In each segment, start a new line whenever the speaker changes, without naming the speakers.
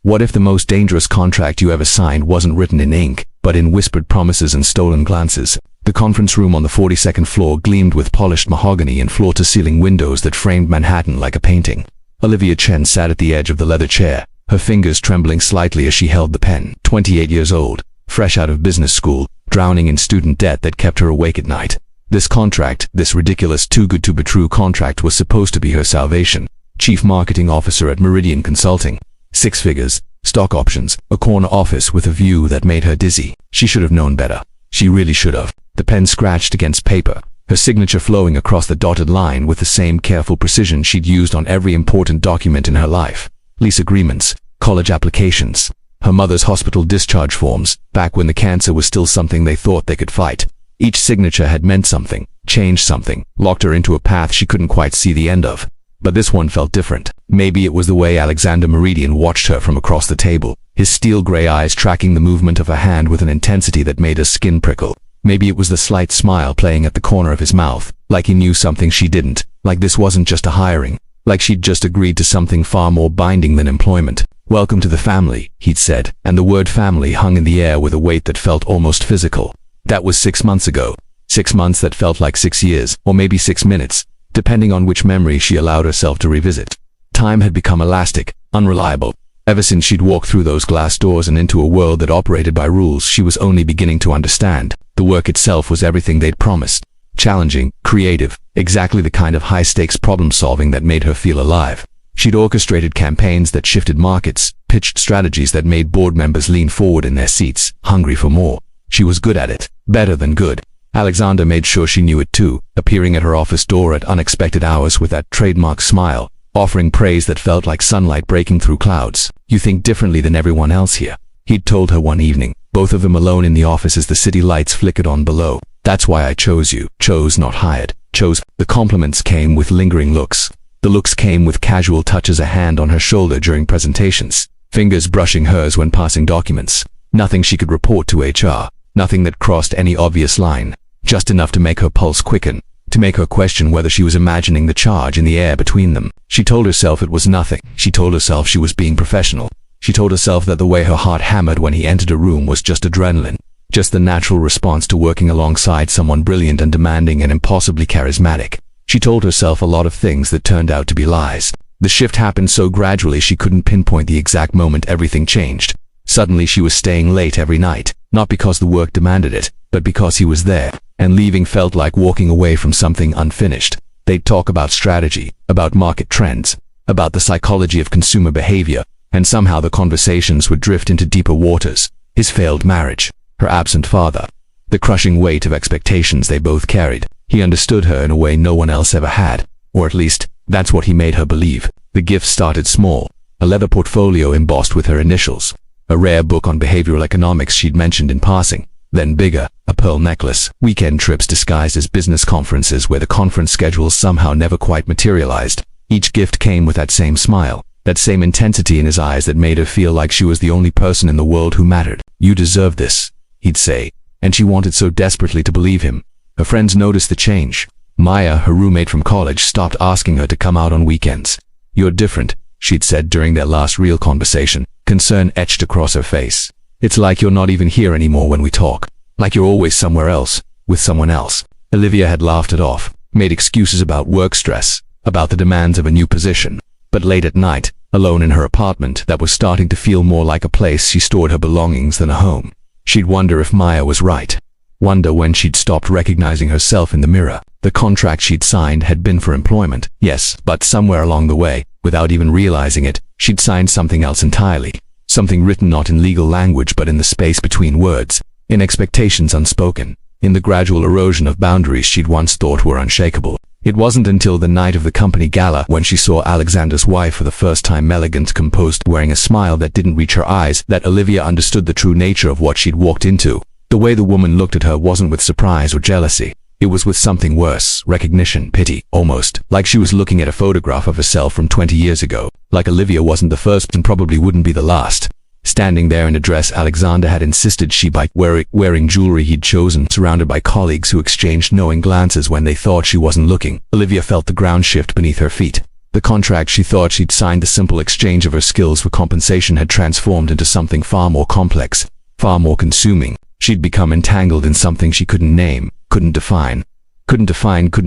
What if the most dangerous contract you ever signed wasn't written in ink, but in whispered promises and stolen glances? The conference room on the 42nd floor gleamed with polished mahogany and floor-to-ceiling windows that framed Manhattan like a painting. Olivia Chen sat at the edge of the leather chair, her fingers trembling slightly as she held the pen. 28 years old, fresh out of business school, drowning in student debt that kept her awake at night. This contract, this ridiculous too-good-to-be-true contract, was supposed to be her salvation. Chief Marketing Officer at Meridian Consulting. 6 figures, stock options, a corner office with a view that made her dizzy. She should have known better. She really should have. The pen scratched against paper, her signature flowing across the dotted line with the same careful precision she'd used on every important document in her life. Lease agreements, college applications, her mother's hospital discharge forms, back when the cancer was still something they thought they could fight. Each signature had meant something, changed something, locked her into a path she couldn't quite see the end of. But this one felt different. Maybe it was the way Alexander Meridian watched her from across the table, his steel-gray eyes tracking the movement of her hand with an intensity that made her skin prickle. Maybe it was the slight smile playing at the corner of his mouth, like he knew something she didn't, like this wasn't just a hiring, like she'd just agreed to something far more binding than employment. "Welcome to the family," he'd said, and the word family hung in the air with a weight that felt almost physical. That was 6 months ago. 6 months that felt like 6 years, or maybe 6 minutes, depending on which memory she allowed herself to revisit. Time had become elastic, unreliable. Ever since she'd walked through those glass doors and into a world that operated by rules she was only beginning to understand. The work itself was everything they'd promised. Challenging, creative, exactly the kind of high-stakes problem-solving that made her feel alive. She'd orchestrated campaigns that shifted markets, pitched strategies that made board members lean forward in their seats, hungry for more. She was good at it, better than good. Alexander made sure she knew it too, appearing at her office door at unexpected hours with that trademark smile, offering praise that felt like sunlight breaking through clouds. "You think differently than everyone else here," he'd told her one evening, both of them alone in the office as the city lights flickered on below. "That's why I chose you. Chose, not hired. Chose." The compliments came with lingering looks. The looks came with casual touches, a hand on her shoulder during presentations, fingers brushing hers when passing documents. Nothing she could report to HR, nothing that crossed any obvious line, just enough to make her pulse quicken, to make her question whether she was imagining the charge in the air between them. She told herself it was nothing. She told herself she was being professional. She told herself that the way her heart hammered when he entered a room was just adrenaline, just the natural response to working alongside someone brilliant and demanding and impossibly charismatic. She told herself a lot of things that turned out to be lies. The shift happened so gradually she couldn't pinpoint the exact moment everything changed. Suddenly she was staying late every night, not because the work demanded it, but because he was there, and leaving felt like walking away from something unfinished. They'd talk about strategy, about market trends, about the psychology of consumer behavior, and somehow the conversations would drift into deeper waters. His failed marriage, her absent father, the crushing weight of expectations they both carried. He understood her in a way no one else ever had, or at least, that's what he made her believe. The gift started small, a leather portfolio embossed with her initials, a rare book on behavioral economics she'd mentioned in passing, then bigger, a pearl necklace, weekend trips disguised as business conferences where the conference schedules somehow never quite materialized. Each gift came with that same smile, that same intensity in his eyes that made her feel like she was the only person in the world who mattered. "You deserve this," he'd say, and she wanted so desperately to believe him. Her friends noticed the change. Maya, her roommate from college, stopped asking her to come out on weekends. "You're different," she'd said during their last real conversation, concern etched across her face. "It's like you're not even here anymore when we talk. Like you're always somewhere else, with someone else." Olivia had laughed it off, made excuses about work stress, about the demands of a new position. But late at night, alone in her apartment that was starting to feel more like a place she stored her belongings than a home, she'd wonder if Maya was right. Wonder when she'd stopped recognizing herself in the mirror. The contract she'd signed had been for employment, yes, but somewhere along the way, without even realizing it, she'd signed something else entirely. Something written not in legal language but in the space between words, in expectations unspoken, in the gradual erosion of boundaries she'd once thought were unshakable. It wasn't until the night of the company gala, when she saw Alexander's wife for the first time, elegant, composed, wearing a smile that didn't reach her eyes, that Olivia understood the true nature of what she'd walked into. The way the woman looked at her wasn't with surprise or jealousy. It was with something worse, recognition, pity, almost, like she was looking at a photograph of herself from 20 years ago, like Olivia wasn't the first and probably wouldn't be the last. Standing there in a dress Alexander had insisted she buy, wearing jewelry he'd chosen, surrounded by colleagues who exchanged knowing glances when they thought she wasn't looking, Olivia felt the ground shift beneath her feet. The contract she thought she'd signed, the simple exchange of her skills for compensation, had transformed into something far more complex, far more consuming. She'd become entangled in something she couldn't name, couldn't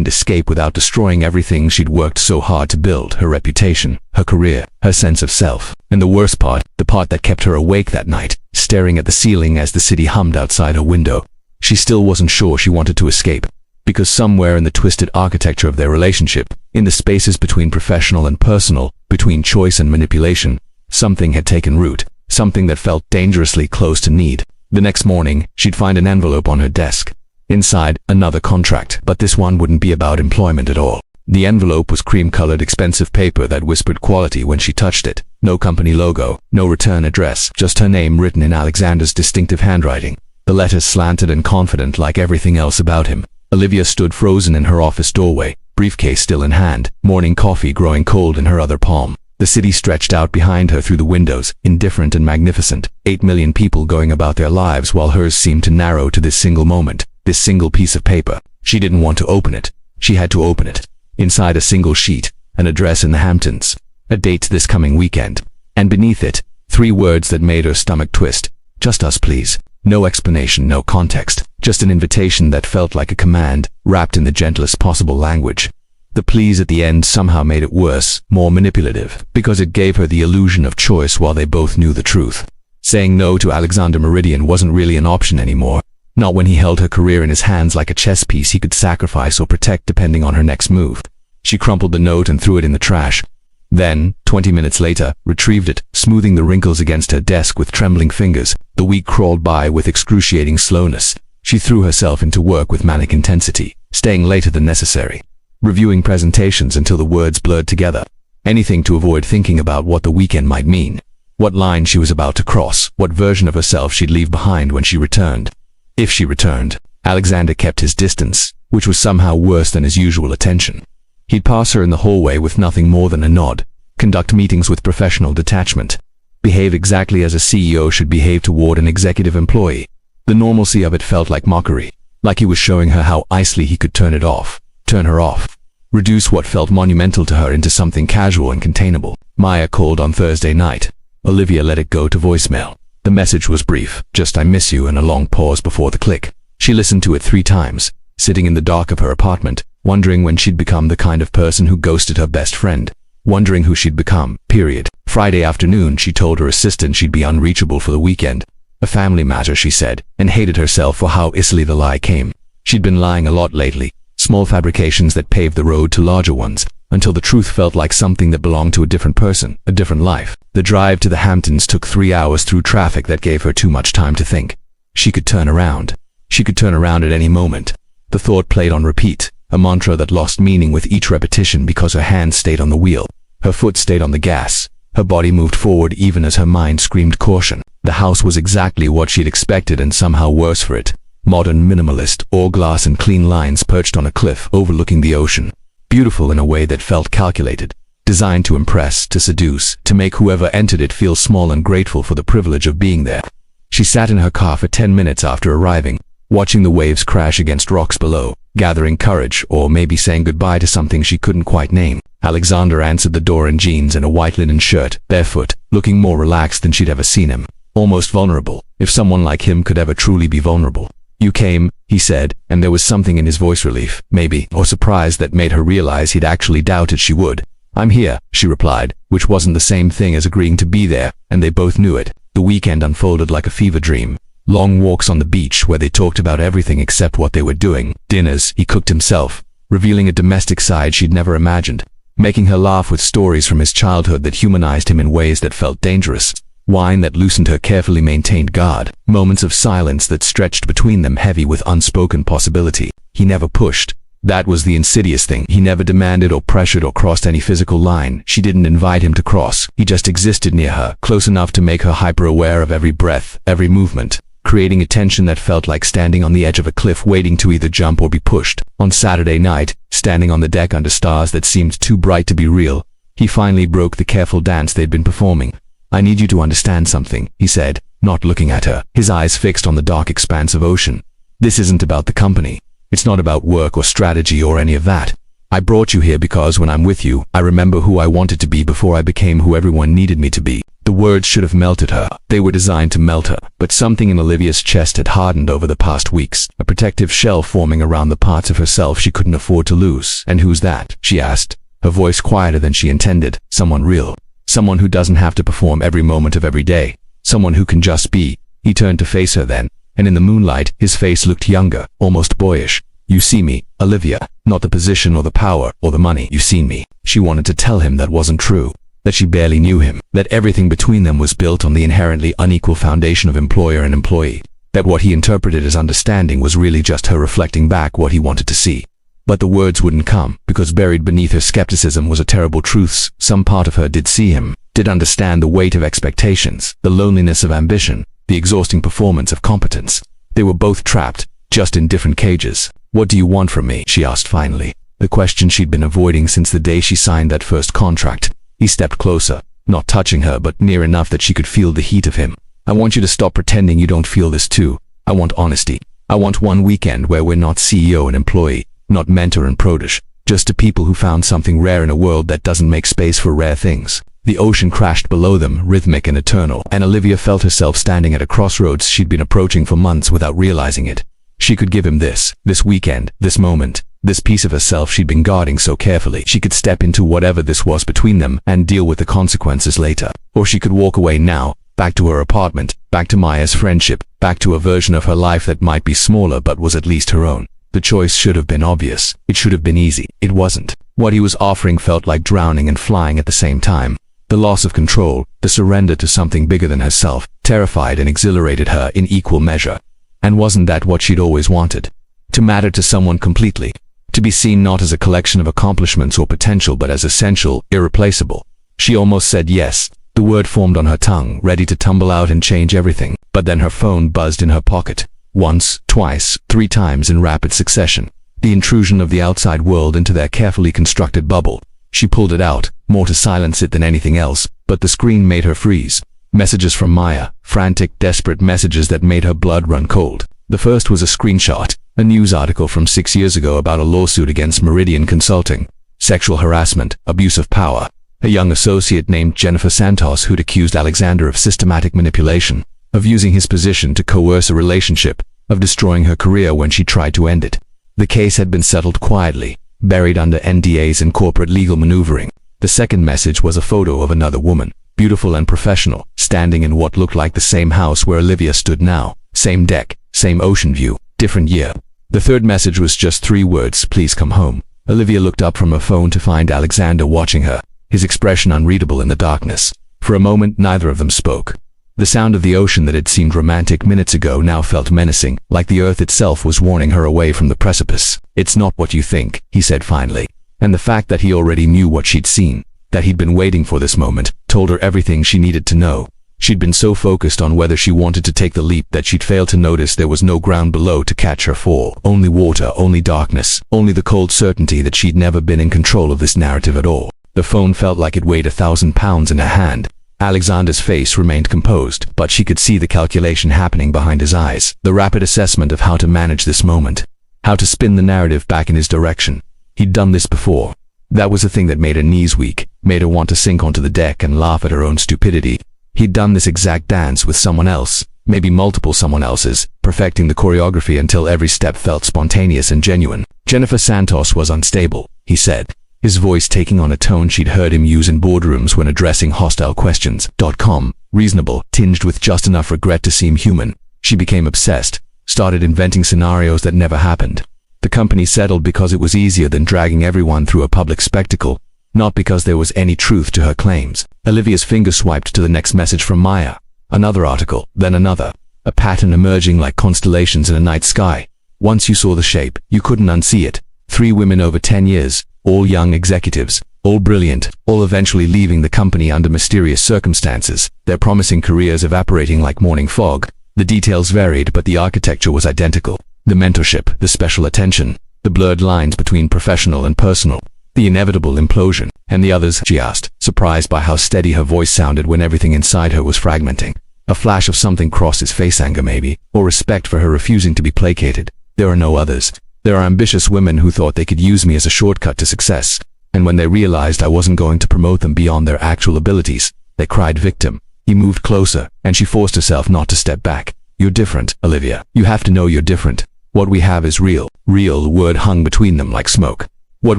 escape without destroying everything she'd worked so hard to build: her reputation, her career, her sense of self. And the worst part, the part that kept her awake that night, staring at the ceiling as the city hummed outside her window, she still wasn't sure she wanted to escape. Because somewhere in the twisted architecture of their relationship, in the spaces between professional and personal, between choice and manipulation, something had taken root, something that felt dangerously close to need. The next morning, she'd find an envelope on her desk. Inside, another contract, but this one wouldn't be about employment at all. The envelope was cream-colored expensive paper that whispered quality when she touched it. No company logo, no return address, just her name written in Alexander's distinctive handwriting. The letters slanted and confident like everything else about him. Olivia stood frozen in her office doorway, briefcase still in hand, morning coffee growing cold in her other palm. The city stretched out behind her through the windows, indifferent and magnificent. 8 million people going about their lives while hers seemed to narrow to this single moment, this single piece of paper. She didn't want to open it. She had to open it. Inside a single sheet, an address in the Hamptons, a date this coming weekend, and beneath it, 3 words that made her stomach twist: just us, please. No explanation, no context, just an invitation that felt like a command, wrapped in the gentlest possible language. The please at the end somehow made it worse, more manipulative, because it gave her the illusion of choice while they both knew the truth. Saying no to Alexander Meridian wasn't really an option anymore, not when he held her career in his hands like a chess piece he could sacrifice or protect depending on her next move. She crumpled the note and threw it in the trash. Then, 20 minutes later, retrieved it, smoothing the wrinkles against her desk with trembling fingers. The week crawled by with excruciating slowness. She threw herself into work with manic intensity, staying later than necessary, reviewing presentations until the words blurred together. Anything to avoid thinking about what the weekend might mean, what line she was about to cross, what version of herself she'd leave behind when she returned. If she returned. Alexander kept his distance, which was somehow worse than his usual attention. He'd pass her in the hallway with nothing more than a nod, conduct meetings with professional detachment, behave exactly as a CEO should behave toward an executive employee. The normalcy of it felt like mockery, like he was showing her how easily he could turn her off, reduce what felt monumental to her into something casual and containable. Maya called on Thursday night. Olivia let it go to voicemail. The message was brief, just "I miss you," and a long pause before the click. She listened to it 3 times, sitting in the dark of her apartment, wondering when she'd become the kind of person who ghosted her best friend, wondering who she'd become, period. Friday afternoon, she told her assistant she'd be unreachable for the weekend. A family matter, she said, and hated herself for how easily the lie came. She'd been lying a lot lately, small fabrications that paved the road to larger ones, until the truth felt like something that belonged to a different person, a different life. The drive to the Hamptons took 3 hours through traffic that gave her too much time to think. She could turn around. She could turn around at any moment. The thought played on repeat, a mantra that lost meaning with each repetition because her hand stayed on the wheel, her foot stayed on the gas, her body moved forward even as her mind screamed caution. The house was exactly what she'd expected and somehow worse for it. Modern, minimalist, all glass and clean lines perched on a cliff overlooking the ocean. Beautiful in a way that felt calculated, designed to impress, to seduce, to make whoever entered it feel small and grateful for the privilege of being there. She sat in her car for 10 minutes after arriving, watching the waves crash against rocks below, gathering courage, or maybe saying goodbye to something she couldn't quite name. Alexander answered the door in jeans and a white linen shirt, barefoot, looking more relaxed than she'd ever seen him. Almost vulnerable, if someone like him could ever truly be vulnerable. "You came," he said, and there was something in his voice, relief, maybe, or surprise, that made her realize he'd actually doubted she would. "I'm here," she replied, which wasn't the same thing as agreeing to be there, and they both knew it. The weekend unfolded like a fever dream. Long walks on the beach where they talked about everything except what they were doing. Dinners he cooked himself, revealing a domestic side she'd never imagined, making her laugh with stories from his childhood that humanized him in ways that felt dangerous. Wine that loosened her carefully maintained guard. Moments of silence that stretched between them, heavy with unspoken possibility. He never pushed. That was the insidious thing. He never demanded or pressured or crossed any physical line. She didn't invite him to cross. He just existed near her, close enough to make her hyper-aware of every breath, every movement, creating a tension that felt like standing on the edge of a cliff waiting to either jump or be pushed. On Saturday night, standing on the deck under stars that seemed too bright to be real, he finally broke the careful dance they'd been performing. "I need you to understand something," he said, not looking at her, his eyes fixed on the dark expanse of ocean. "This isn't about the company. It's not about work or strategy or any of that. I brought you here because when I'm with you, I remember who I wanted to be before I became who everyone needed me to be. The words should have melted her. They were designed to melt her. But something in Olivia's chest had hardened over the past weeks, a protective shell forming around the parts of herself she couldn't afford to lose. "And who's that?" she asked, her voice quieter than she intended. "Someone real. Someone who doesn't have to perform every moment of every day. Someone who can just be." He turned to face her then, and in the moonlight, his face looked younger, almost boyish. "You see me, Olivia. Not the position or the power or the money. You see me." She wanted to tell him that wasn't true, that she barely knew him, that everything between them was built on the inherently unequal foundation of employer and employee, that what he interpreted as understanding was really just her reflecting back what he wanted to see. But the words wouldn't come, because buried beneath her skepticism was a terrible truth. Some part of her did see him, did understand the weight of expectations, the loneliness of ambition, the exhausting performance of competence. They were both trapped, just in different cages. "What do you want from me?" she asked finally, the question she'd been avoiding since the day she signed that first contract. He stepped closer, not touching her but near enough that she could feel the heat of him. "I want you to stop pretending you don't feel this too. I want honesty. I want one weekend where we're not CEO and employee, not mentor and protege, just two people who found something rare in a world that doesn't make space for rare things." The ocean crashed below them, rhythmic and eternal, and Olivia felt herself standing at a crossroads she'd been approaching for months without realizing it. She could give him this weekend, this moment, this piece of herself she'd been guarding so carefully. She could step into whatever this was between them and deal with the consequences later. Or she could walk away now, back to her apartment, back to Maya's friendship, back to a version of her life that might be smaller but was at least her own. The choice should have been obvious. It should have been easy. It wasn't. What he was offering felt like drowning and flying at the same time. The loss of control, the surrender to something bigger than herself, terrified and exhilarated her in equal measure. And wasn't that what she'd always wanted? To matter to someone completely. To be seen not as a collection of accomplishments or potential but as essential, irreplaceable. She almost said yes. The word formed on her tongue, ready to tumble out and change everything. But then her phone buzzed in her pocket. Once, twice, 3 times in rapid succession. The intrusion of the outside world into their carefully constructed bubble. She pulled it out, more to silence it than anything else, but the screen made her freeze. Messages from Maya, frantic, desperate messages that made her blood run cold. The first was a screenshot, a news article from 6 years ago about a lawsuit against Meridian Consulting. Sexual harassment, abuse of power. A young associate named Jennifer Santos who'd accused Alexander of systematic manipulation, of using his position to coerce a relationship, of destroying her career when she tried to end it. The case had been settled quietly, buried under NDAs and corporate legal maneuvering. The second message was a photo of another woman, beautiful and professional, standing in what looked like the same house where Olivia stood now. Same deck, same ocean view, different year. The third message was just 3 words, "Please come home." Olivia looked up from her phone to find Alexander watching her, his expression unreadable in the darkness. For a moment, neither of them spoke. The sound of the ocean that had seemed romantic minutes ago now felt menacing, like the earth itself was warning her away from the precipice. "It's not what you think," he said finally. And the fact that he already knew what she'd seen, that he'd been waiting for this moment, told her everything she needed to know. She'd been so focused on whether she wanted to take the leap that she'd failed to notice there was no ground below to catch her fall. Only water, only darkness, only the cold certainty that she'd never been in control of this narrative at all. The phone felt like it weighed 1,000 pounds in her hand. Alexander's face remained composed, but she could see the calculation happening behind his eyes, the rapid assessment of how to manage this moment, how to spin the narrative back in his direction. He'd done this before. That was the thing that made her knees weak, made her want to sink onto the deck and laugh at her own stupidity. He'd done this exact dance with someone else, maybe multiple someone else's, perfecting the choreography until every step felt spontaneous and genuine. Jennifer Santos was unstable, he said, his voice taking on a tone she'd heard him use in boardrooms when addressing hostile questions. Calm, reasonable, tinged with just enough regret to seem human. She became obsessed, started inventing scenarios that never happened. The company settled because it was easier than dragging everyone through a public spectacle, not because there was any truth to her claims. Olivia's finger swiped to the next message from Maya. Another article, then another. A pattern emerging like constellations in a night sky. Once you saw the shape, you couldn't unsee it. 3 women over 10 years, all young executives, all brilliant, all eventually leaving the company under mysterious circumstances, their promising careers evaporating like morning fog. The details varied, but the architecture was identical. The mentorship, the special attention, the blurred lines between professional and personal, the inevitable implosion. And the others, she asked, surprised by how steady her voice sounded when everything inside her was fragmenting. A flash of something crossed his face, anger maybe, or respect for her refusing to be placated. There are no others. There are ambitious women who thought they could use me as a shortcut to success, and when they realized I wasn't going to promote them beyond their actual abilities, they cried victim. He moved closer, and she forced herself not to step back. You're different, Olivia. You have to know you're different. What we have is real. Real, the word hung between them like smoke. What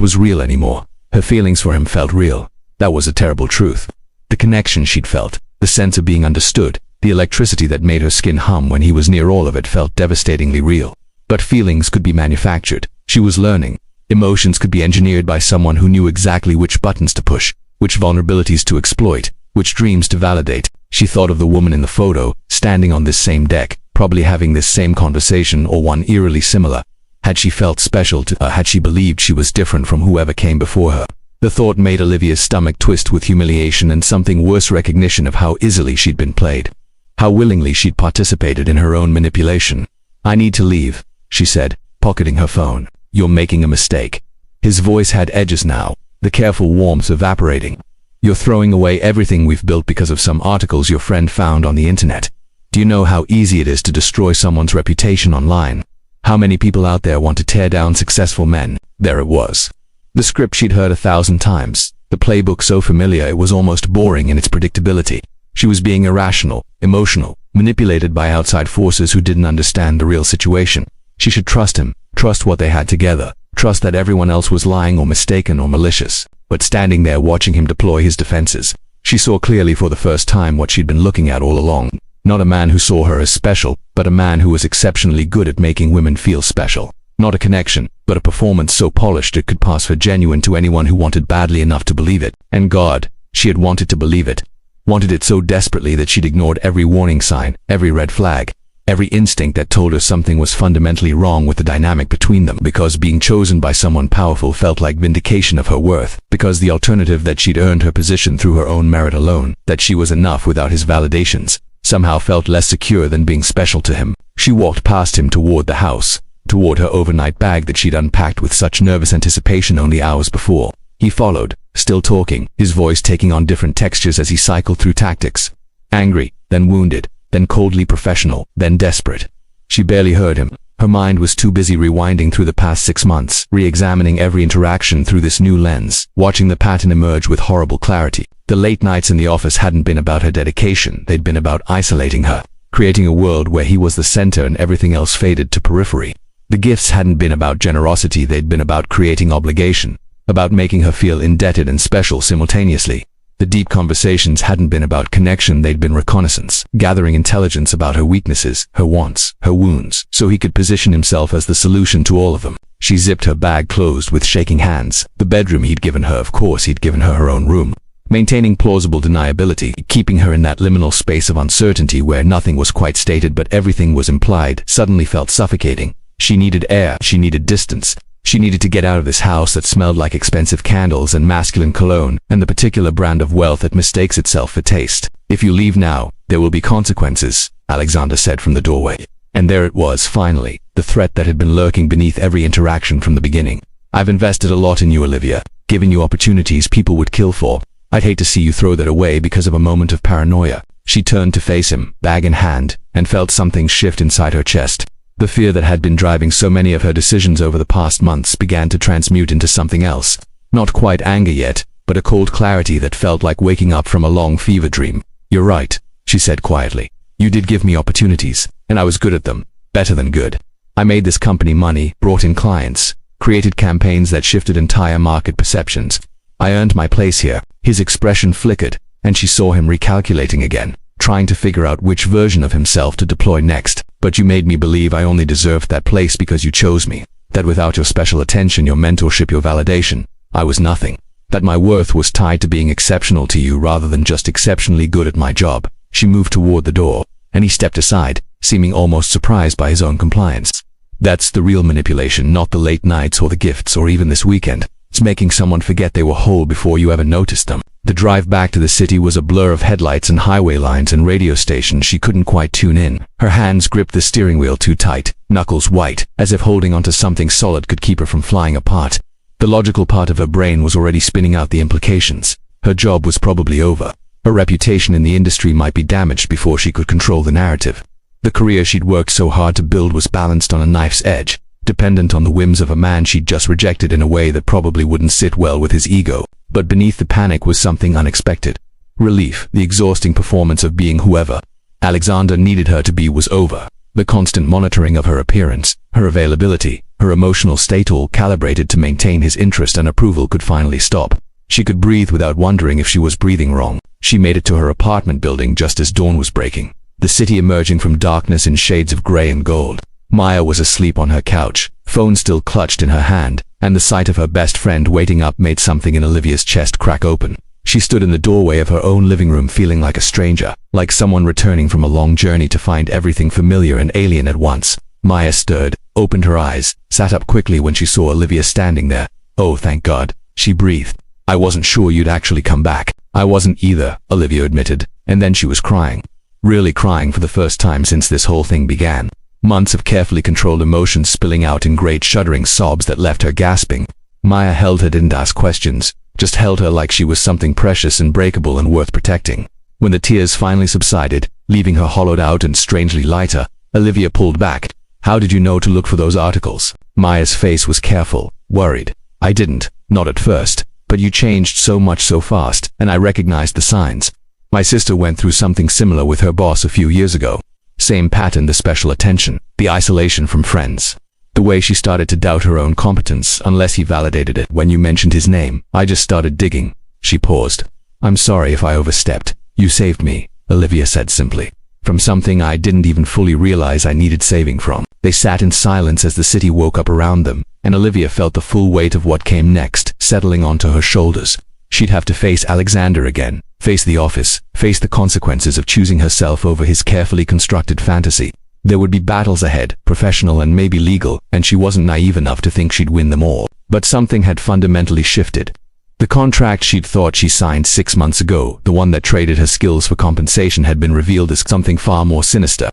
was real anymore? Her feelings for him felt real. That was a terrible truth. The connection she'd felt, the sense of being understood, the electricity that made her skin hum when he was near, all of it felt devastatingly real. But feelings could be manufactured. She was learning. Emotions could be engineered by someone who knew exactly which buttons to push, which vulnerabilities to exploit, which dreams to validate. She thought of the woman in the photo, standing on this same deck, probably having this same conversation or one eerily similar. Had she felt special to her? Had she believed she was different from whoever came before her? The thought made Olivia's stomach twist with humiliation and something worse, recognition of how easily she'd been played. How willingly she'd participated in her own manipulation. I need to leave, she said, pocketing her phone. You're making a mistake. His voice had edges now, the careful warmth evaporating. You're throwing away everything we've built because of some articles your friend found on the internet. Do you know how easy it is to destroy someone's reputation online? How many people out there want to tear down successful men? There it was. The script she'd heard 1,000 times. The playbook so familiar it was almost boring in its predictability. She was being irrational, emotional, manipulated by outside forces who didn't understand the real situation. She should trust him, trust what they had together, trust that everyone else was lying or mistaken or malicious. But standing there watching him deploy his defenses, she saw clearly for the first time what she'd been looking at all along. Not a man who saw her as special, but a man who was exceptionally good at making women feel special. Not a connection, but a performance so polished it could pass for genuine to anyone who wanted badly enough to believe it. And God, she had wanted to believe it. Wanted it so desperately that she'd ignored every warning sign, every red flag, every instinct that told her something was fundamentally wrong with the dynamic between them, because being chosen by someone powerful felt like vindication of her worth, because the alternative that she'd earned her position through her own merit alone, that she was enough without his validations, somehow felt less secure than being special to him. She walked past him toward the house, toward her overnight bag that she'd unpacked with such nervous anticipation only hours before. He followed, still talking, his voice taking on different textures as he cycled through tactics. Angry, then wounded, then coldly professional, then desperate. She barely heard him. Her mind was too busy rewinding through the past 6 months, re-examining every interaction through this new lens, watching the pattern emerge with horrible clarity. The late nights in the office hadn't been about her dedication, they'd been about isolating her, creating a world where he was the center and everything else faded to periphery. The gifts hadn't been about generosity, they'd been about creating obligation, about making her feel indebted and special simultaneously. The deep conversations hadn't been about connection, they'd been reconnaissance, gathering intelligence about her weaknesses, her wants, her wounds, so he could position himself as the solution to all of them. She zipped her bag closed with shaking hands. The bedroom he'd given her, of course he'd given her her own room. Maintaining plausible deniability, keeping her in that liminal space of uncertainty where nothing was quite stated but everything was implied, suddenly felt suffocating. She needed air, she needed distance. She needed to get out of this house that smelled like expensive candles and masculine cologne, and the particular brand of wealth that mistakes itself for taste. If you leave now, there will be consequences, Alexander said from the doorway. And there it was, finally, the threat that had been lurking beneath every interaction from the beginning. I've invested a lot in you, Olivia, given you opportunities people would kill for. I'd hate to see you throw that away because of a moment of paranoia. She turned to face him, bag in hand, and felt something shift inside her chest. The fear that had been driving so many of her decisions over the past months began to transmute into something else. Not quite anger yet, but a cold clarity that felt like waking up from a long fever dream. You're right, she said quietly. You did give me opportunities, and I was good at them. Better than good. I made this company money, brought in clients, created campaigns that shifted entire market perceptions. I earned my place here. His expression flickered, and she saw him recalculating again, trying to figure out which version of himself to deploy next. But you made me believe I only deserved that place because you chose me. That without your special attention, your mentorship, your validation, I was nothing. That my worth was tied to being exceptional to you rather than just exceptionally good at my job. She moved toward the door, and he stepped aside, seeming almost surprised by his own compliance. That's the real manipulation, not the late nights or the gifts or even this weekend. It's making someone forget they were whole before you ever noticed them. The drive back to the city was a blur of headlights and highway lines and radio stations she couldn't quite tune in. Her hands gripped the steering wheel too tight, knuckles white, as if holding onto something solid could keep her from flying apart. The logical part of her brain was already spinning out the implications. Her job was probably over. Her reputation in the industry might be damaged before she could control the narrative. The career she'd worked so hard to build was balanced on a knife's edge. dependent on the whims of a man she'd just rejected in a way that probably wouldn't sit well with his ego. But beneath the panic was something unexpected. Relief. The exhausting performance of being whoever Alexander needed her to be was over. The constant monitoring of her appearance, her availability, her emotional state, all calibrated to maintain his interest and approval, could finally stop. She could breathe without wondering if she was breathing wrong. She made it to her apartment building just as dawn was breaking, the city emerging from darkness in shades of gray and gold. Maya was asleep on her couch, phone still clutched in her hand, and the sight of her best friend waiting up made something in Olivia's chest crack open. She stood in the doorway of her own living room feeling like a stranger, like someone returning from a long journey to find everything familiar and alien at once. Maya stirred, opened her eyes, sat up quickly when she saw Olivia standing there. "Oh, thank God," she breathed. "I wasn't sure you'd actually come back." "I wasn't either," Olivia admitted, and then she was crying. Really crying for the first time since this whole thing began. Months of carefully controlled emotions spilling out in great shuddering sobs that left her gasping. Maya held her, didn't ask questions, just held her like she was something precious and breakable and worth protecting. When the tears finally subsided, leaving her hollowed out and strangely lighter, Olivia pulled back. "How did you know to look for those articles?" Maya's face was careful, worried. "I didn't, not at first, but you changed so much so fast, and I recognized the signs. My sister went through something similar with her boss a few years ago. Same pattern, the special attention, the isolation from friends. The way she started to doubt her own competence unless he validated it. When you mentioned his name, I just started digging." She paused. "I'm sorry if I overstepped. You saved me," Olivia said simply, "from something I didn't even fully realize I needed saving from." They sat in silence as the city woke up around them, and Olivia felt the full weight of what came next settling onto her shoulders. She'd have to face Alexander again, face the office, face the consequences of choosing herself over his carefully constructed fantasy. There would be battles ahead, professional and maybe legal, and she wasn't naive enough to think she'd win them all. But something had fundamentally shifted. The contract she'd thought she signed 6 months ago, the one that traded her skills for compensation, had been revealed as something far more sinister.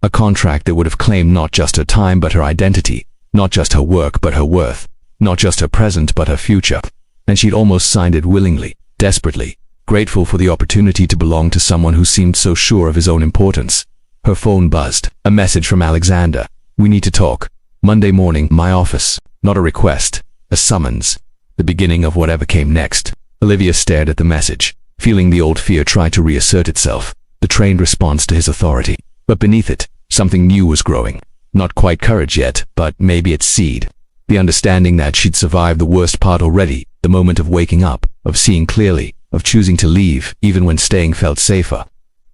A contract that would have claimed not just her time but her identity, not just her work but her worth, not just her present but her future. And she'd almost signed it willingly, desperately, grateful for the opportunity to belong to someone who seemed so sure of his own importance. Her phone buzzed. A message from Alexander. "We need to talk. Monday morning, my office." Not a request, a summons. The beginning of whatever came next. Olivia stared at the message, feeling the old fear try to reassert itself, the trained response to his authority. But beneath it, something new was growing. Not quite courage yet, but maybe its seed. The understanding that she'd survived the worst part already, the moment of waking up, of seeing clearly, of choosing to leave, even when staying felt safer.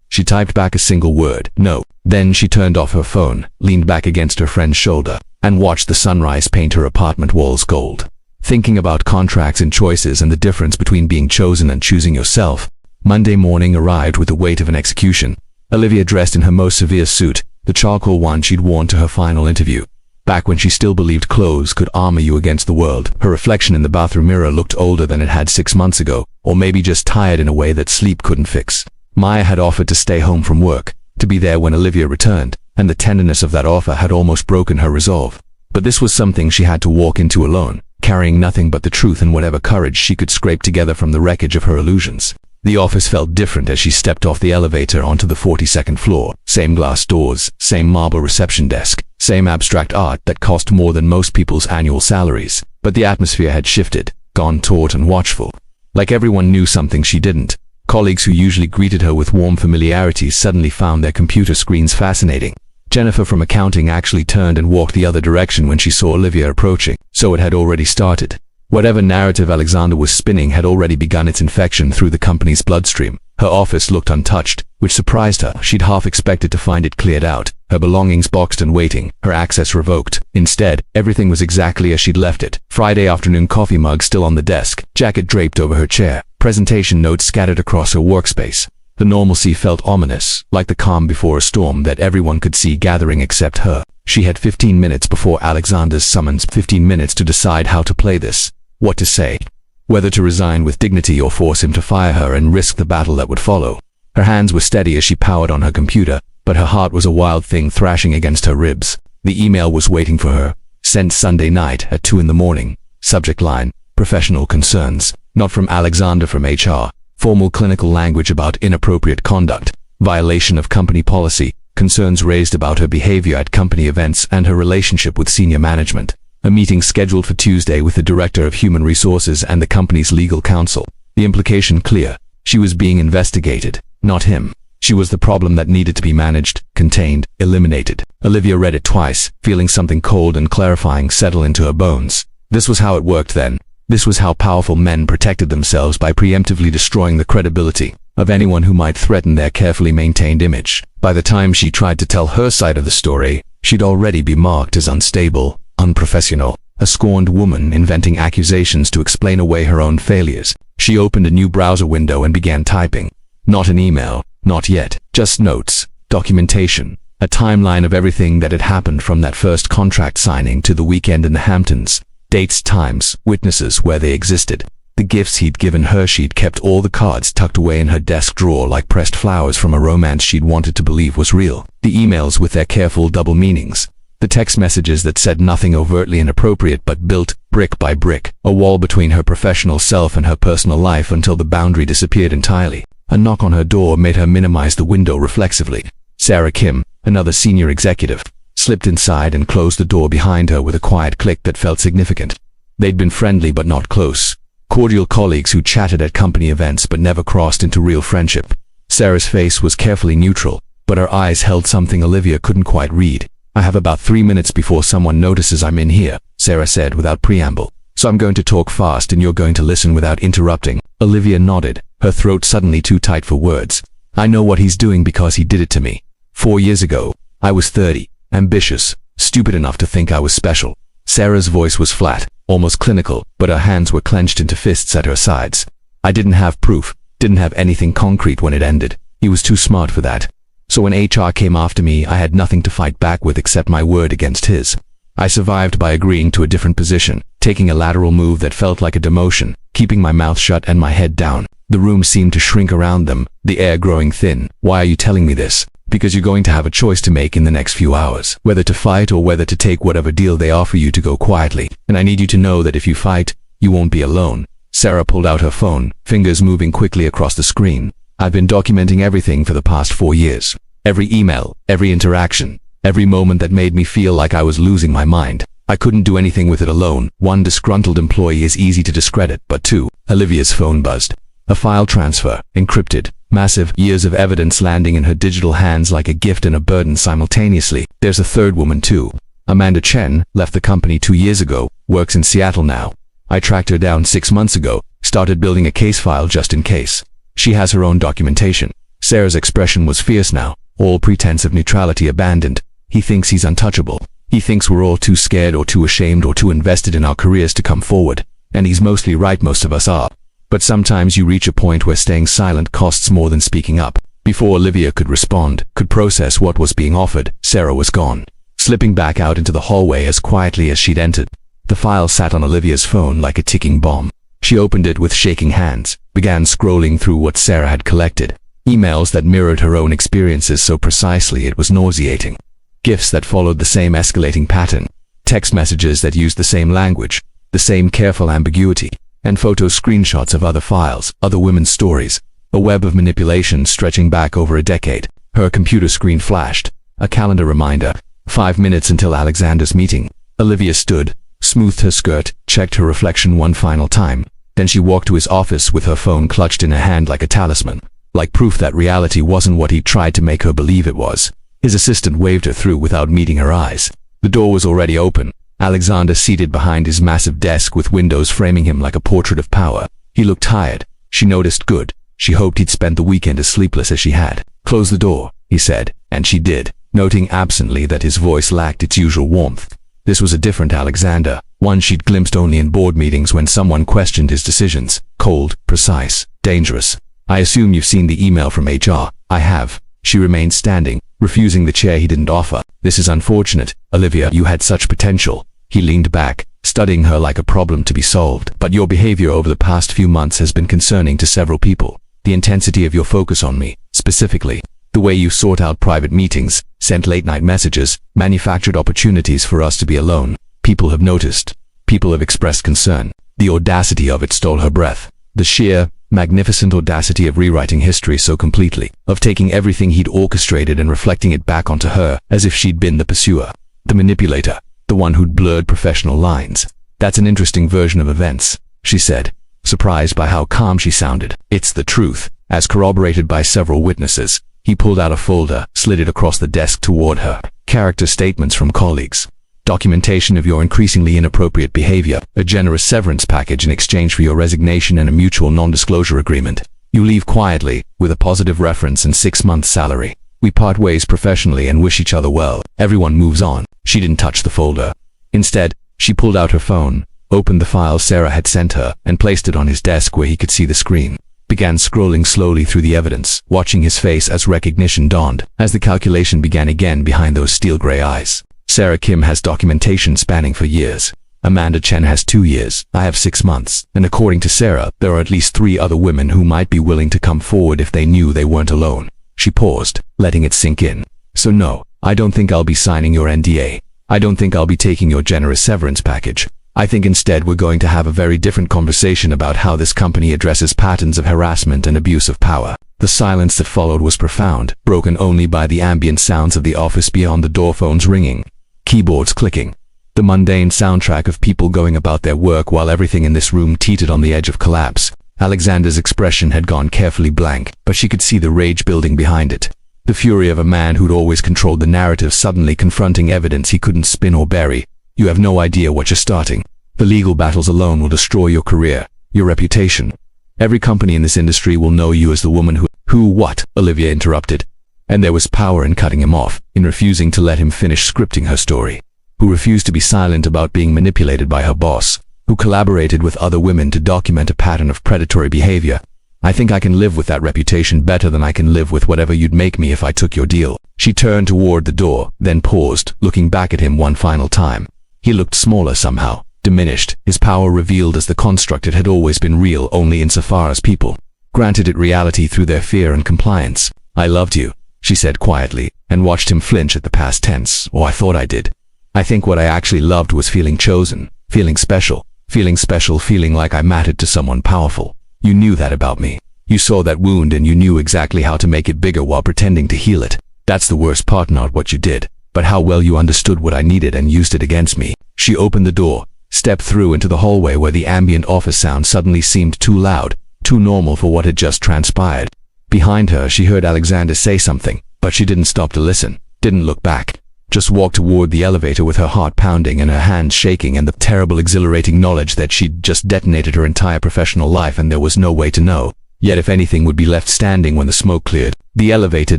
She typed back a single word, "No." Then she turned off her phone, leaned back against her friend's shoulder, and watched the sunrise paint her apartment walls gold. Thinking about contracts and choices and the difference between being chosen and choosing yourself, Monday morning arrived with the weight of an execution. Olivia dressed in her most severe suit, the charcoal one she'd worn to her final interview. Back when she still believed clothes could armor you against the world, her reflection in the bathroom mirror looked older than it had 6 months ago, or maybe just tired in a way that sleep couldn't fix. Maya had offered to stay home from work, to be there when Olivia returned, and the tenderness of that offer had almost broken her resolve. But this was something she had to walk into alone, carrying nothing but the truth and whatever courage she could scrape together from the wreckage of her illusions. The office felt different as she stepped off the elevator onto the 42nd floor. Same glass doors, same marble reception desk, same abstract art that cost more than most people's annual salaries. But the atmosphere had shifted, gone taut and watchful. Like everyone knew something she didn't. Colleagues who usually greeted her with warm familiarity suddenly found their computer screens fascinating. Jennifer from accounting actually turned and walked the other direction when she saw Olivia approaching. So it had already started. Whatever narrative Alexander was spinning had already begun its infection through the company's bloodstream. Her office looked untouched, which surprised her. She'd half expected to find it cleared out, her belongings boxed and waiting, her access revoked. Instead, everything was exactly as she'd left it. Friday afternoon coffee mug still on the desk, jacket draped over her chair, presentation notes scattered across her workspace. The normalcy felt ominous, like the calm before a storm that everyone could see gathering except her. She had 15 minutes before Alexander's summons, 15 minutes to decide how to play this, what to say, whether to resign with dignity or force him to fire her and risk the battle that would follow. Her hands were steady as she powered on her computer, but her heart was a wild thing thrashing against her ribs. The email was waiting for her, sent Sunday night at 2 in the morning. Subject line, professional concerns, not from Alexander, from HR. Formal clinical language about inappropriate conduct, violation of company policy, concerns raised about her behavior at company events and her relationship with senior management. A meeting scheduled for Tuesday with the Director of Human Resources and the company's legal counsel. The implication clear. She was being investigated, not him. She was the problem that needed to be managed, contained, eliminated. Olivia read it twice, feeling something cold and clarifying settle into her bones. This was how it worked then. This was how powerful men protected themselves by preemptively destroying the credibility of anyone who might threaten their carefully maintained image. By the time she tried to tell her side of the story, she'd already be marked as unstable, unprofessional, a scorned woman inventing accusations to explain away her own failures. She opened a new browser window and began typing. Not an email, not yet, just notes, documentation, a timeline of everything that had happened from that first contract signing to the weekend in the Hamptons. Dates, times, witnesses where they existed. The gifts he'd given her. She'd kept all the cards tucked away in her desk drawer like pressed flowers from a romance she'd wanted to believe was real. The emails with their careful double meanings. The text messages that said nothing overtly inappropriate but built, brick by brick, a wall between her professional self and her personal life until the boundary disappeared entirely. A knock on her door made her minimize the window reflexively. Sarah Kim, another senior executive, slipped inside and closed the door behind her with a quiet click that felt significant. They'd been friendly but not close. Cordial colleagues who chatted at company events but never crossed into real friendship. Sarah's face was carefully neutral, but her eyes held something Olivia couldn't quite read. I have about 3 minutes before someone notices I'm in here, Sarah said without preamble. So I'm going to talk fast and you're going to listen without interrupting. Olivia nodded, her throat suddenly too tight for words. I know what he's doing because he did it to me. 4 years ago, I was 30, ambitious, stupid enough to think I was special. Sarah's voice was flat, almost clinical, but her hands were clenched into fists at her sides. I didn't have proof, didn't have anything concrete when it ended. He was too smart for that. So when HR came after me, I had nothing to fight back with except my word against his. I survived by agreeing to a different position, taking a lateral move that felt like a demotion, keeping my mouth shut and my head down. The room seemed to shrink around them, the air growing thin. Why are you telling me this? Because you're going to have a choice to make in the next few hours, whether to fight or whether to take whatever deal they offer you to go quietly. And I need you to know that if you fight, you won't be alone. Sarah pulled out her phone, fingers moving quickly across the screen. I've been documenting everything for the past 4 years. Every email, every interaction, every moment that made me feel like I was losing my mind. I couldn't do anything with it alone. 1 disgruntled employee is easy to discredit, but 2, Olivia's phone buzzed. A file transfer, encrypted, massive, years of evidence landing in her digital hands like a gift and a burden simultaneously. There's a third woman too. Amanda Chen, left the company 2 years ago, works in Seattle now. I tracked her down 6 months ago, started building a case file just in case. She has her own documentation. Sarah's expression was fierce now, all pretense of neutrality abandoned. He thinks he's untouchable. He thinks we're all too scared or too ashamed or too invested in our careers to come forward. And he's mostly right, most of us are. But sometimes you reach a point where staying silent costs more than speaking up. Before Olivia could respond, could process what was being offered, Sarah was gone, slipping back out into the hallway as quietly as she'd entered. The file sat on Olivia's phone like a ticking bomb. She opened it with shaking hands, began scrolling through what Sarah had collected. Emails that mirrored her own experiences so precisely it was nauseating. Gifts that followed the same escalating pattern. Text messages that used the same language, the same careful ambiguity. And photo screenshots of other files, other women's stories. A web of manipulation stretching back over a decade. Her computer screen flashed. A calendar reminder. 5 minutes until Alexander's meeting. Olivia stood, smoothed her skirt, checked her reflection one final time. Then she walked to his office with her phone clutched in her hand like a talisman. Like proof that reality wasn't what he tried to make her believe it was. His assistant waved her through without meeting her eyes. The door was already open. Alexander seated behind his massive desk with windows framing him like a portrait of power. He looked tired. She noticed good. She hoped he'd spent the weekend as sleepless as she had. Close the door, he said, and she did, noting absently that his voice lacked its usual warmth. This was a different Alexander, one she'd glimpsed only in board meetings when someone questioned his decisions. Cold, precise, dangerous. I assume you've seen the email from HR. I have. She remained standing, refusing the chair he didn't offer. This is unfortunate, Olivia, you had such potential. He leaned back, studying her like a problem to be solved. But your behavior over the past few months has been concerning to several people. The intensity of your focus on me, specifically. The way you sort out private meetings, sent late-night messages, manufactured opportunities for us to be alone. People have noticed. People have expressed concern. The audacity of it stole her breath. The sheer, magnificent audacity of rewriting history so completely, of taking everything he'd orchestrated and reflecting it back onto her as if she'd been the pursuer, the manipulator, the one who'd blurred professional lines. "That's an interesting version of events," she said, surprised by how calm she sounded. "It's the truth, as corroborated by several witnesses." He pulled out a folder, slid it across the desk toward her. "Character statements from colleagues. Documentation of your increasingly inappropriate behavior, a generous severance package in exchange for your resignation and a mutual non-disclosure agreement. You leave quietly, with a positive reference and 6 months' salary. We part ways professionally and wish each other well. Everyone moves on." She didn't touch the folder. Instead, she pulled out her phone, opened the file Sarah had sent her, and placed it on his desk where he could see the screen. Began scrolling slowly through the evidence, watching his face as recognition dawned, as the calculation began again behind those steel-gray eyes. "Sarah Kim has documentation spanning for years. Amanda Chen has 2 years. I have 6 months. And according to Sarah, there are at least 3 other women who might be willing to come forward if they knew they weren't alone." She paused, letting it sink in. "So no, I don't think I'll be signing your NDA. I don't think I'll be taking your generous severance package. I think instead we're going to have a very different conversation about how this company addresses patterns of harassment and abuse of power." The silence that followed was profound, broken only by the ambient sounds of the office beyond, the door phones ringing, keyboards clicking, the mundane soundtrack of people going about their work while everything in this room teetered on the edge of collapse. Alexander's expression had gone carefully blank, but she could see the rage building behind it. The fury of a man who'd always controlled the narrative suddenly confronting evidence he couldn't spin or bury. "You have no idea what you're starting. The legal battles alone will destroy your career, your reputation. Every company in this industry will know you as the woman who what?" Olivia interrupted. And there was power in cutting him off, in refusing to let him finish scripting her story. "Who refused to be silent about being manipulated by her boss, who collaborated with other women to document a pattern of predatory behavior. I think I can live with that reputation better than I can live with whatever you'd make me if I took your deal." She turned toward the door, then paused, looking back at him one final time. He looked smaller somehow, diminished, his power revealed as the construct it had always been real only insofar as people granted it reality through their fear and compliance. "I loved you," she said quietly, and watched him flinch at the past tense. "Oh, I thought I did. I think what I actually loved was feeling chosen, feeling special, feeling like I mattered to someone powerful. You knew that about me. You saw that wound and you knew exactly how to make it bigger while pretending to heal it. That's the worst part, not what you did, but how well you understood what I needed and used it against me." She opened the door, stepped through into the hallway where the ambient office sound suddenly seemed too loud, too normal for what had just transpired. Behind her, she heard Alexander say something, but she didn't stop to listen, didn't look back. Just walked toward the elevator with her heart pounding and her hands shaking and the terrible exhilarating knowledge that she'd just detonated her entire professional life and there was no way to know, yet if anything would be left standing when the smoke cleared. The elevator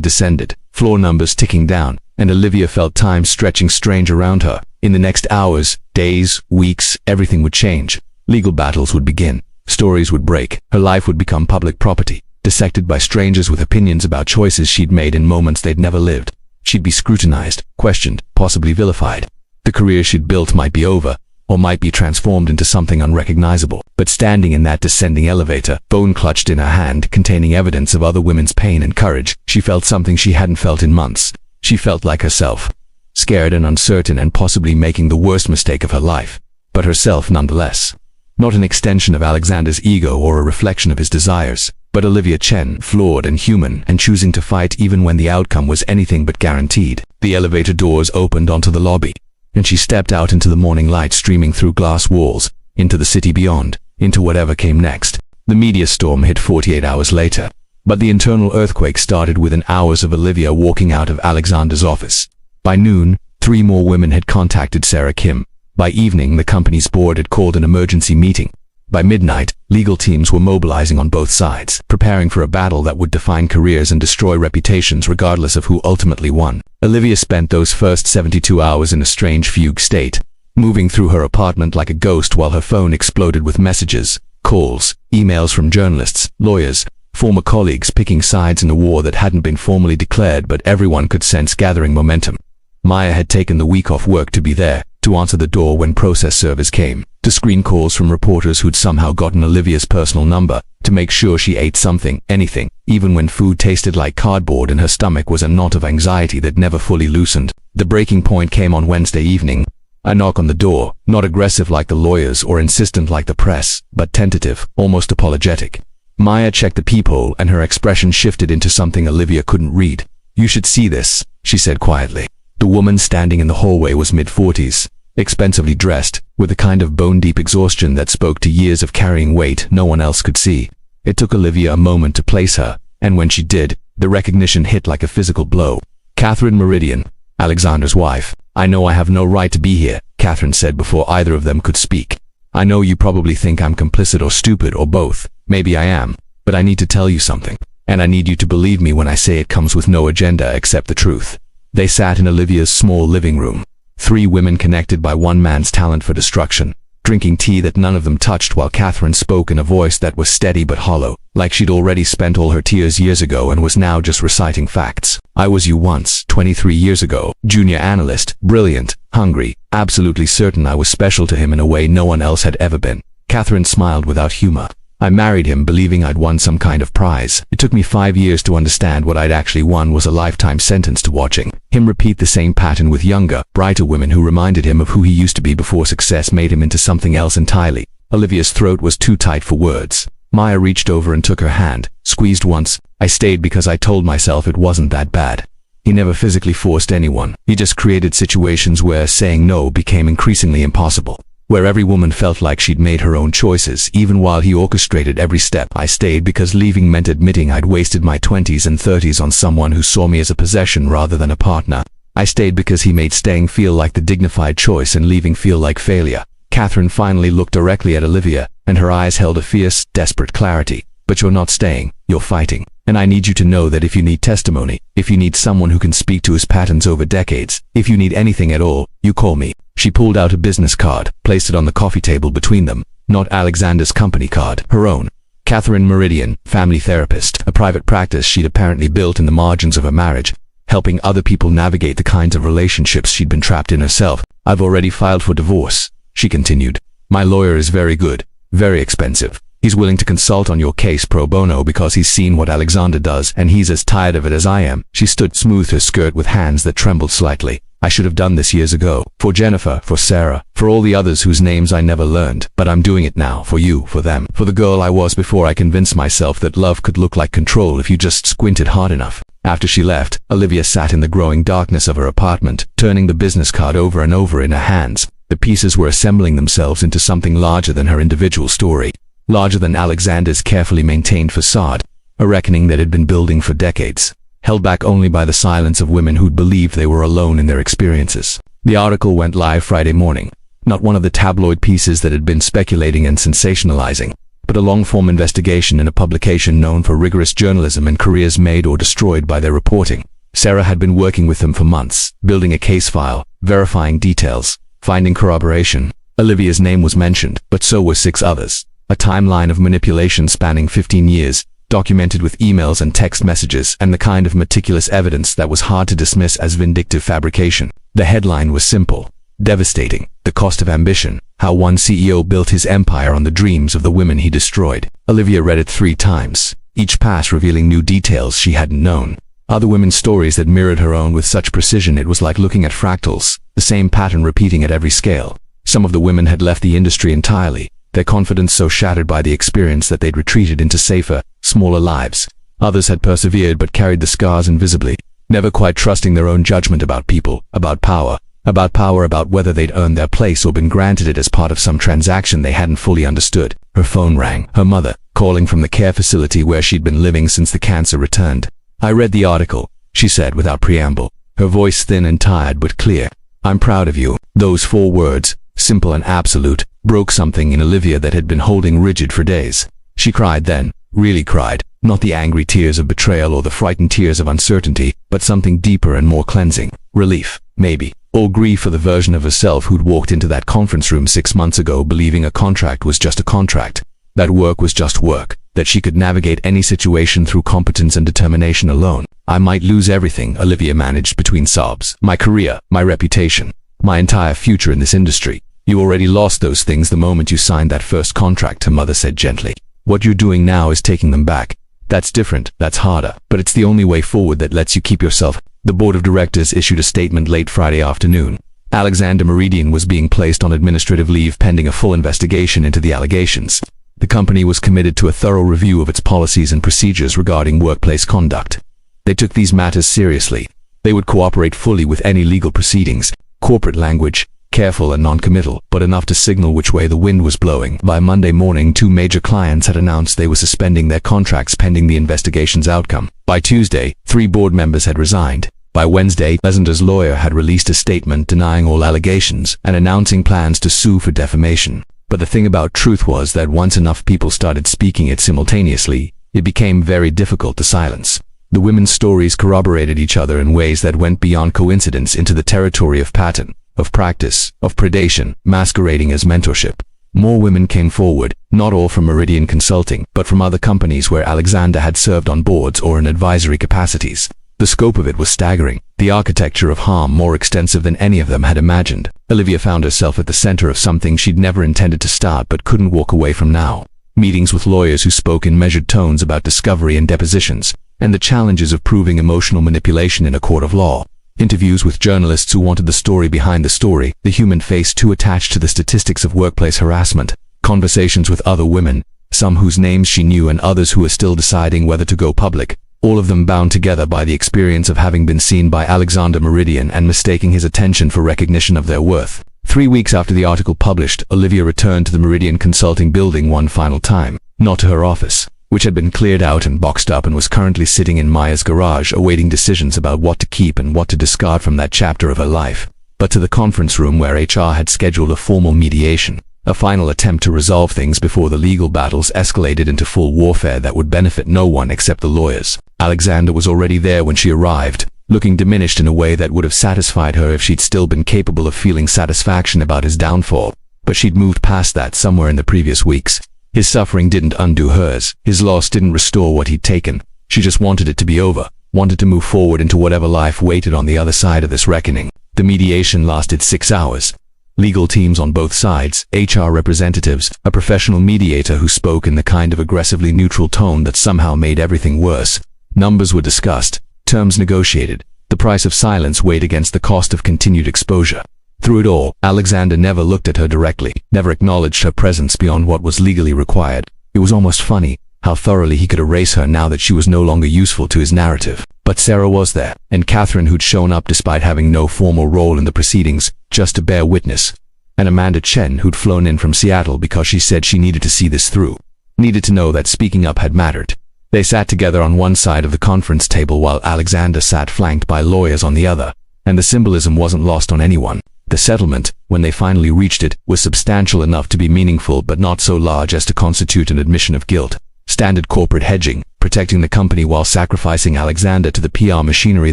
descended, floor numbers ticking down, and Olivia felt time stretching strange around her. In the next hours, days, weeks, everything would change. Legal battles would begin. Stories would break. Her life would become public property, dissected by strangers with opinions about choices she'd made in moments they'd never lived. She'd be scrutinized, questioned, possibly vilified. The career she'd built might be over, or might be transformed into something unrecognizable. But standing in that descending elevator, phone clutched in her hand, containing evidence of other women's pain and courage, she felt something she hadn't felt in months. She felt like herself. Scared and uncertain and possibly making the worst mistake of her life. But herself nonetheless. Not an extension of Alexander's ego or a reflection of his desires, but Olivia Chen, flawed and human, and choosing to fight even when the outcome was anything but guaranteed. The elevator doors opened onto the lobby, and she stepped out into the morning light streaming through glass walls, into the city beyond, into whatever came next. The media storm hit 48 hours later, but the internal earthquake started within hours of Olivia walking out of Alexander's office. By noon, 3 more women had contacted Sarah Kim. By evening, the company's board had called an emergency meeting. By midnight, legal teams were mobilizing on both sides, preparing for a battle that would define careers and destroy reputations regardless of who ultimately won. Olivia spent those first 72 hours in a strange fugue state, moving through her apartment like a ghost while her phone exploded with messages, calls, emails from journalists, lawyers, former colleagues picking sides in a war that hadn't been formally declared but everyone could sense gathering momentum. Maya had taken the week off work to be there, to answer the door when process servers came, to screen calls from reporters who'd somehow gotten Olivia's personal number, to make sure she ate something, anything, even when food tasted like cardboard and her stomach was a knot of anxiety that never fully loosened. The breaking point came on Wednesday evening. A knock on the door, not aggressive like the lawyers or insistent like the press, but tentative, almost apologetic. Maya checked the peephole and her expression shifted into something Olivia couldn't read. "You should see this," she said quietly. The woman standing in the hallway was mid-40s, expensively dressed, with a kind of bone-deep exhaustion that spoke to years of carrying weight no one else could see. It took Olivia a moment to place her, and when she did, the recognition hit like a physical blow. "Catherine Meridian, Alexander's wife. I know I have no right to be here," Catherine said before either of them could speak. "I know you probably think I'm complicit or stupid or both. Maybe I am, but I need to tell you something, and I need you to believe me when I say it comes with no agenda except the truth." They sat in Olivia's small living room, 3 women connected by one man's talent for destruction, drinking tea that none of them touched while Catherine spoke in a voice that was steady but hollow, like she'd already spent all her tears years ago and was now just reciting facts. "I was you once, 23 years ago, junior analyst, brilliant, hungry, absolutely certain I was special to him in a way no one else had ever been." Catherine smiled without humor. "I married him believing I'd won some kind of prize. It took me 5 years to understand what I'd actually won was a lifetime sentence to watching him repeat the same pattern with younger, brighter women who reminded him of who he used to be before success made him into something else entirely." Olivia's throat was too tight for words. Maya reached over and took her hand, squeezed once. "I stayed because I told myself it wasn't that bad. He never physically forced anyone. He just created situations where saying no became increasingly impossible, where every woman felt like she'd made her own choices, even while he orchestrated every step. I stayed because leaving meant admitting I'd wasted my 20s and 30s on someone who saw me as a possession rather than a partner. I stayed because he made staying feel like the dignified choice and leaving feel like failure." Catherine finally looked directly at Olivia, and her eyes held a fierce, desperate clarity. "But you're not staying, you're fighting. And I need you to know that if you need testimony, if you need someone who can speak to his patterns over decades, if you need anything at all, you call me." She pulled out a business card, placed it on the coffee table between them. Not Alexander's company card, her own. Catherine Meridian, family therapist, a private practice she'd apparently built in the margins of her marriage, helping other people navigate the kinds of relationships she'd been trapped in herself. "I've already filed for divorce," she continued. "My lawyer is very good, very expensive. He's willing to consult on your case pro bono because he's seen what Alexander does and he's as tired of it as I am." She smoothed her skirt with hands that trembled slightly. "I should have done this years ago. For Jennifer, for Sarah, for all the others whose names I never learned. But I'm doing it now, for you, for them, for the girl I was before I convinced myself that love could look like control if you just squinted hard enough." After she left, Olivia sat in the growing darkness of her apartment, turning the business card over and over in her hands. The pieces were assembling themselves into something larger than her individual story, larger than Alexander's carefully maintained facade, a reckoning that had been building for decades, held back only by the silence of women who'd believed they were alone in their experiences. The article went live Friday morning, not one of the tabloid pieces that had been speculating and sensationalizing, but a long-form investigation in a publication known for rigorous journalism and careers made or destroyed by their reporting. Sarah had been working with them for months, building a case file, verifying details, finding corroboration. Olivia's name was mentioned, but so were 6 others. A timeline of manipulation spanning 15 years, documented with emails and text messages, and the kind of meticulous evidence that was hard to dismiss as vindictive fabrication. The headline was simple: devastating, the cost of ambition, how one CEO built his empire on the dreams of the women he destroyed. Olivia read it 3 times, each pass revealing new details she hadn't known. Other women's stories that mirrored her own with such precision it was like looking at fractals, the same pattern repeating at every scale. Some of the women had left the industry entirely, their confidence so shattered by the experience that they'd retreated into safer, smaller lives. Others had persevered but carried the scars invisibly, never quite trusting their own judgment about people, about power, about whether they'd earned their place or been granted it as part of some transaction they hadn't fully understood. Her phone rang, her mother, calling from the care facility where she'd been living since the cancer returned. "I read the article," she said without preamble, her voice thin and tired but clear. "I'm proud of you." Those 4 words, simple and absolute, broke something in Olivia that had been holding rigid for days. She cried then, really cried, not the angry tears of betrayal or the frightened tears of uncertainty, but something deeper and more cleansing. Relief, maybe, or grief for the version of herself who'd walked into that conference room 6 months ago believing a contract was just a contract, that work was just work, that she could navigate any situation through competence and determination alone. "I might lose everything," Olivia managed between sobs. "My career, my reputation, my entire future in this industry." "You already lost those things the moment you signed that first contract," her mother said gently. "What you're doing now is taking them back. That's different, that's harder, but it's the only way forward that lets you keep yourself." The board of directors issued a statement late Friday afternoon. Alexander Meridian was being placed on administrative leave pending a full investigation into the allegations. The company was committed to a thorough review of its policies and procedures regarding workplace conduct. They took these matters seriously. They would cooperate fully with any legal proceedings. Corporate language, careful and non-committal, but enough to signal which way the wind was blowing. By Monday morning, 2 major clients had announced they were suspending their contracts pending the investigation's outcome. By Tuesday, 3 board members had resigned. By Wednesday, Alexander's lawyer had released a statement denying all allegations and announcing plans to sue for defamation. But the thing about truth was that once enough people started speaking it simultaneously, it became very difficult to silence. The women's stories corroborated each other in ways that went beyond coincidence into the territory of pattern, of practice, of predation, masquerading as mentorship. More women came forward, not all from Meridian Consulting, but from other companies where Alexander had served on boards or in advisory capacities. The scope of it was staggering, the architecture of harm more extensive than any of them had imagined. Olivia found herself at the center of something she'd never intended to start but couldn't walk away from now. Meetings with lawyers who spoke in measured tones about discovery and depositions, and the challenges of proving emotional manipulation in a court of law. Interviews with journalists who wanted the story behind the story, the human face too attached to the statistics of workplace harassment. Conversations with other women, some whose names she knew and others who were still deciding whether to go public, all of them bound together by the experience of having been seen by Alexander Meridian and mistaking his attention for recognition of their worth. 3 weeks after the article published, Olivia returned to the Meridian Consulting building one final time, not to her office, which had been cleared out and boxed up and was currently sitting in Maya's garage awaiting decisions about what to keep and what to discard from that chapter of her life, but to the conference room where HR had scheduled a formal mediation, a final attempt to resolve things before the legal battles escalated into full warfare that would benefit no one except the lawyers. Alexander was already there when she arrived, looking diminished in a way that would have satisfied her if she'd still been capable of feeling satisfaction about his downfall, but she'd moved past that somewhere in the previous weeks. His suffering didn't undo hers, his loss didn't restore what he'd taken. She just wanted it to be over, wanted to move forward into whatever life waited on the other side of this reckoning. The mediation lasted 6 hours. Legal teams on both sides, HR representatives, a professional mediator who spoke in the kind of aggressively neutral tone that somehow made everything worse. Numbers were discussed, terms negotiated, the price of silence weighed against the cost of continued exposure. Through it all, Alexander never looked at her directly, never acknowledged her presence beyond what was legally required. It was almost funny how thoroughly he could erase her now that she was no longer useful to his narrative. But Sarah was there, and Catherine, who'd shown up despite having no formal role in the proceedings, just to bear witness, and Amanda Chen, who'd flown in from Seattle because she said she needed to see this through, needed to know that speaking up had mattered. They sat together on one side of the conference table while Alexander sat flanked by lawyers on the other, and the symbolism wasn't lost on anyone. The settlement, when they finally reached it, was substantial enough to be meaningful but not so large as to constitute an admission of guilt. Standard corporate hedging, protecting the company while sacrificing Alexander to the PR machinery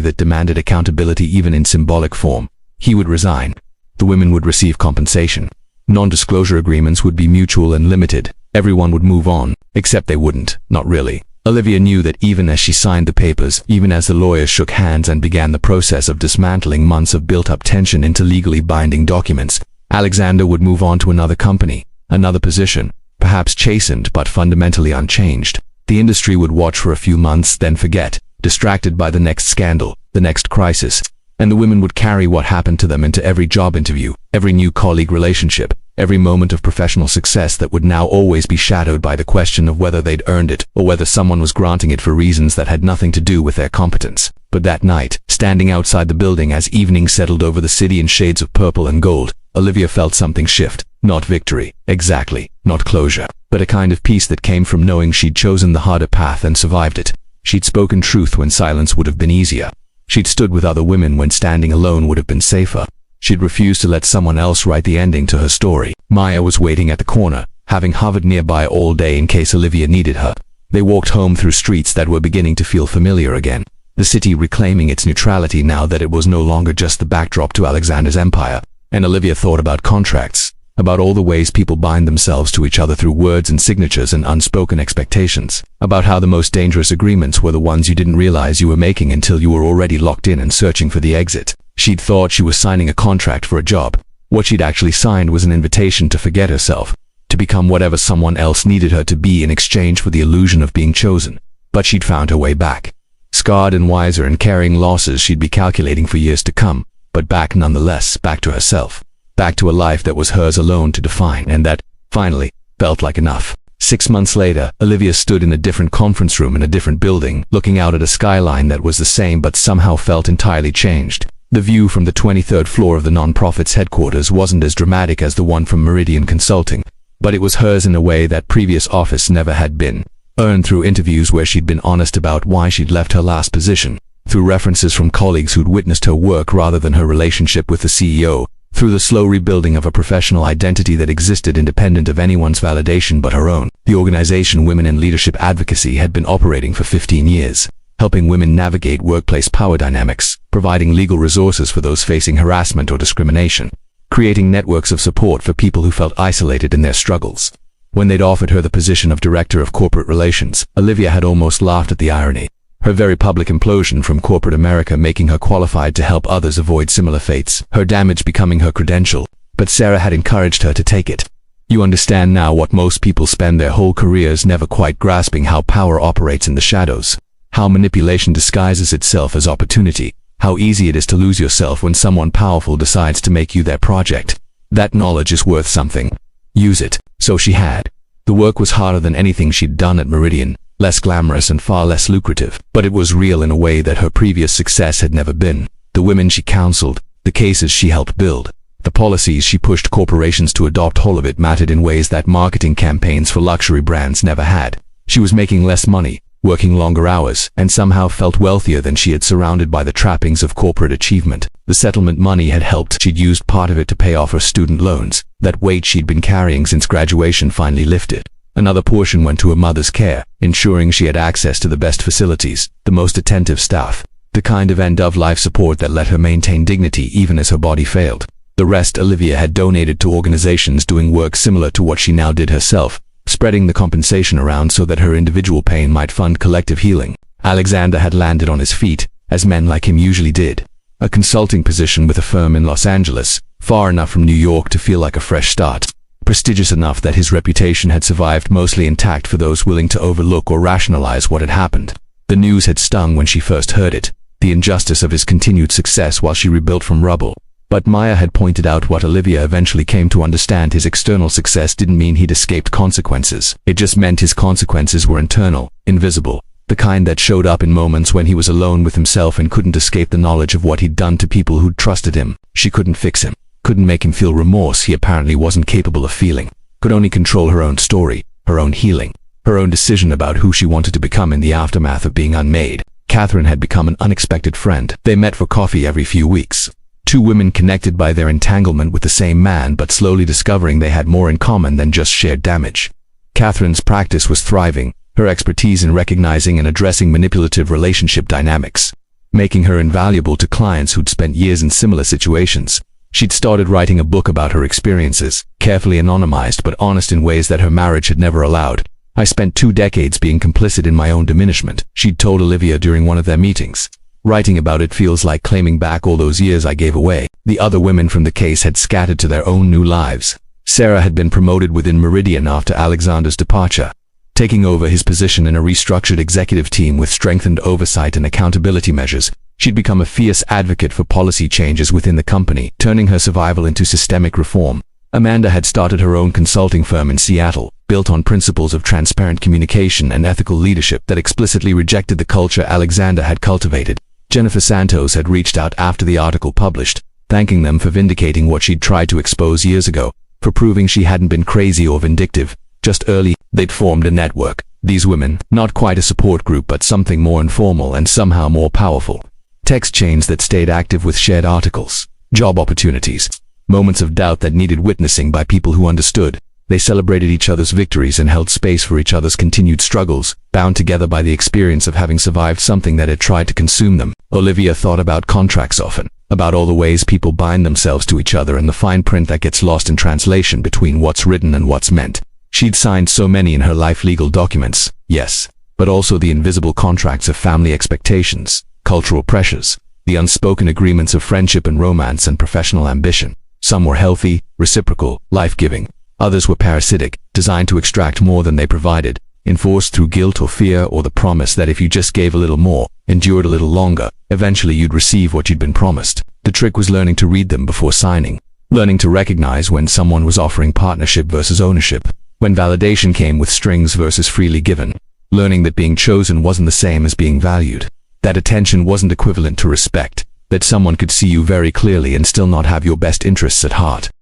that demanded accountability even in symbolic form. He would resign. The women would receive compensation. Non-disclosure agreements would be mutual and limited. Everyone would move on, except they wouldn't, not really. Olivia knew that even as she signed the papers, even as the lawyers shook hands and began the process of dismantling months of built-up tension into legally binding documents, Alexander would move on to another company, another position, perhaps chastened but fundamentally unchanged. The industry would watch for a few months, then forget, distracted by the next scandal, the next crisis, and the women would carry what happened to them into every job interview, every new colleague relationship, every moment of professional success that would now always be shadowed by the question of whether they'd earned it or whether someone was granting it for reasons that had nothing to do with their competence. But that night, standing outside the building as evening settled over the city in shades of purple and gold, Olivia felt something shift. Not victory, exactly, not closure, but a kind of peace that came from knowing she'd chosen the harder path and survived it. She'd spoken truth when silence would have been easier. She'd stood with other women when standing alone would have been safer. She'd refused to let someone else write the ending to her story. Maya was waiting at the corner, having hovered nearby all day in case Olivia needed her. They walked home through streets that were beginning to feel familiar again, the city reclaiming its neutrality now that it was no longer just the backdrop to Alexander's empire. And Olivia thought about contracts, about all the ways people bind themselves to each other through words and signatures and unspoken expectations, about how the most dangerous agreements were the ones you didn't realize you were making until you were already locked in and searching for the exit. She'd thought she was signing a contract for a job. What she'd actually signed was an invitation to forget herself, to become whatever someone else needed her to be in exchange for the illusion of being chosen. But she'd found her way back. Scarred and wiser and carrying losses she'd be calculating for years to come, but back nonetheless, back to herself. Back to a life that was hers alone to define and that, finally, felt like enough. 6 months later, Olivia stood in a different conference room in a different building, looking out at a skyline that was the same but somehow felt entirely changed. The view from the 23rd floor of the nonprofit's headquarters wasn't as dramatic as the one from Meridian Consulting, but it was hers in a way that previous office never had been. Earned through interviews where she'd been honest about why she'd left her last position, through references from colleagues who'd witnessed her work rather than her relationship with the CEO, through the slow rebuilding of a professional identity that existed independent of anyone's validation but her own. The organization Women in Leadership Advocacy had been operating for 15 years, helping women navigate workplace power dynamics, providing legal resources for those facing harassment or discrimination, creating networks of support for people who felt isolated in their struggles. When they'd offered her the position of Director of Corporate Relations, Olivia had almost laughed at the irony. Her very public implosion from corporate America making her qualified to help others avoid similar fates, her damage becoming her credential, but Sarah had encouraged her to take it. You understand now what most people spend their whole careers never quite grasping: how power operates in the shadows, how manipulation disguises itself as opportunity, how easy it is to lose yourself when someone powerful decides to make you their project. That knowledge is worth something. Use it. So she had. The work was harder than anything she'd done at Meridian, less glamorous and far less lucrative, but it was real in a way that her previous success had never been. The women she counseled, the cases she helped build, the policies she pushed corporations to adopt, all of it mattered in ways that marketing campaigns for luxury brands never had. She was making less money, working longer hours, and somehow felt wealthier than she had, surrounded by the trappings of corporate achievement. The settlement money had helped. She'd used part of it to pay off her student loans. That weight she'd been carrying since graduation finally lifted. Another portion went to her mother's care, ensuring she had access to the best facilities, the most attentive staff, the kind of end-of-life support that let her maintain dignity even as her body failed. The rest Olivia had donated to organizations doing work similar to what she now did herself, spreading the compensation around so that her individual pain might fund collective healing. Alexander had landed on his feet, as men like him usually did. A consulting position with a firm in Los Angeles, far enough from New York to feel like a fresh start. Prestigious enough that his reputation had survived mostly intact for those willing to overlook or rationalize what had happened. The news had stung when she first heard it, the injustice of his continued success while she rebuilt from rubble. But Maya had pointed out what Olivia eventually came to understand: his external success didn't mean he'd escaped consequences. It just meant his consequences were internal, invisible, the kind that showed up in moments when he was alone with himself and couldn't escape the knowledge of what he'd done to people who'd trusted him. She couldn't fix him, couldn't make him feel remorse he apparently wasn't capable of feeling, could only control her own story, her own healing, her own decision about who she wanted to become in the aftermath of being unmade. Catherine had become an unexpected friend. They met for coffee every few weeks. Two women connected by their entanglement with the same man, but slowly discovering they had more in common than just shared damage. Catherine's practice was thriving, her expertise in recognizing and addressing manipulative relationship dynamics, making her invaluable to clients who'd spent years in similar situations. She'd started writing a book about her experiences, carefully anonymized but honest in ways that her marriage had never allowed. "I spent 2 decades being complicit in my own diminishment," she'd told Olivia during one of their meetings. "Writing about it feels like claiming back all those years I gave away." The other women from the case had scattered to their own new lives. Sarah had been promoted within Meridian after Alexander's departure, taking over his position in a restructured executive team with strengthened oversight and accountability measures. She'd become a fierce advocate for policy changes within the company, turning her survival into systemic reform. Amanda had started her own consulting firm in Seattle, built on principles of transparent communication and ethical leadership that explicitly rejected the culture Alexander had cultivated. Jennifer Santos had reached out after the article published, thanking them for vindicating what she'd tried to expose years ago, for proving she hadn't been crazy or vindictive, just early. They'd formed a network. These women, not quite a support group but something more informal and somehow more powerful. Text chains that stayed active with shared articles, job opportunities, moments of doubt that needed witnessing by people who understood. They celebrated each other's victories and held space for each other's continued struggles, bound together by the experience of having survived something that had tried to consume them. Olivia thought about contracts often, about all the ways people bind themselves to each other and the fine print that gets lost in translation between what's written and what's meant. She'd signed so many in her life: legal documents, yes, but also the invisible contracts of family expectations, cultural pressures, the unspoken agreements of friendship and romance and professional ambition. Some were healthy, reciprocal, life-giving. Others were parasitic, designed to extract more than they provided, enforced through guilt or fear or the promise that if you just gave a little more, endured a little longer, eventually you'd receive what you'd been promised. The trick was learning to read them before signing, learning to recognize when someone was offering partnership versus ownership, when validation came with strings versus freely given, learning that being chosen wasn't the same as being valued, that attention wasn't equivalent to respect, that someone could see you very clearly and still not have your best interests at heart.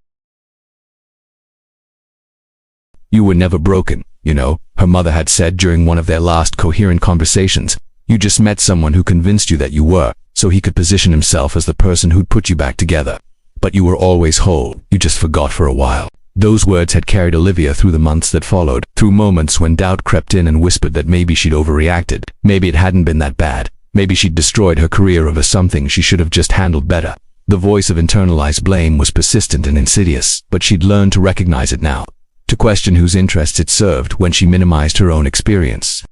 You were never broken, you know, her mother had said during one of their last coherent conversations. You just met someone who convinced you that you were, so he could position himself as the person who'd put you back together. But you were always whole, you just forgot for a while. Those words had carried Olivia through the months that followed, through moments when doubt crept in and whispered that maybe she'd overreacted, maybe it hadn't been that bad, maybe she'd destroyed her career over something she should have just handled better. The voice of internalized blame was persistent and insidious, but she'd learned to recognize it now, to question whose interests it served when she minimized her own experience.